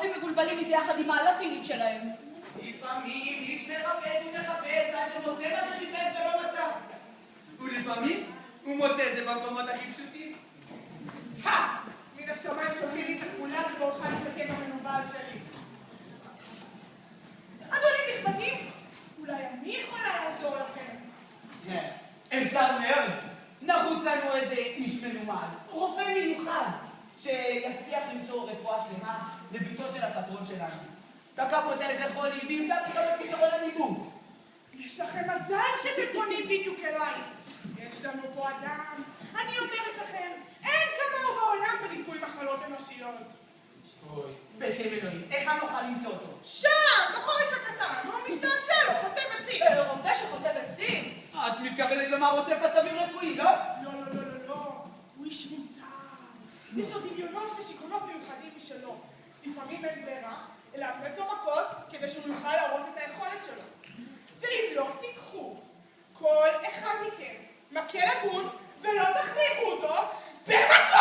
הרופאים מבולבלים מזה יחד עם הלטינית שלהם. לפעמים איש מחפש ומחפש עד שמוצא מה שחיפש ולא מצא. ולפעמים הוא מוצא את זה במקומות הכי פשוטים. מן השמיים שולחים לי את התמונה שבורחה להתקם המנוול שלי. אדונים נכבדים, אולי אני יכולה לעזור לכם. אפשר מאוד. נחוץ לנו איזה איש מנומד, רופא מיוחד, שיצליח למצוא רפואה שלמה לביתו של הפטרון שלנו. תקף אותה איזה חולי וימדע פתאום את כישרון הניבוא. יש לכם מזל שאתם פונים בדיוק אליי. יש לנו פה אדם. אני אומרת לכם, אין כמוהו בעולם בריפוי מחלות אנושיות. אוי, בשם אלוהים, איך נוכל למצוא אותו? שם, בחורש הקטן, הוא משתעשע לו, חוטב עצים. רופא שחוטב עצים? את מתכוונת לומר אוסף עצבים רפואי, לא? לא. הוא איש מוזר. יש לו דמיונות ושיכונות מיוחדים משלו. לפעמים אין ברירה, אלא לתת לו מכות כדי שהוא יוכל להראות את היכולת שלו. ואם לא, תיקחו כל אחד מכם מקל הגון ולא תכריחו אותו במקל!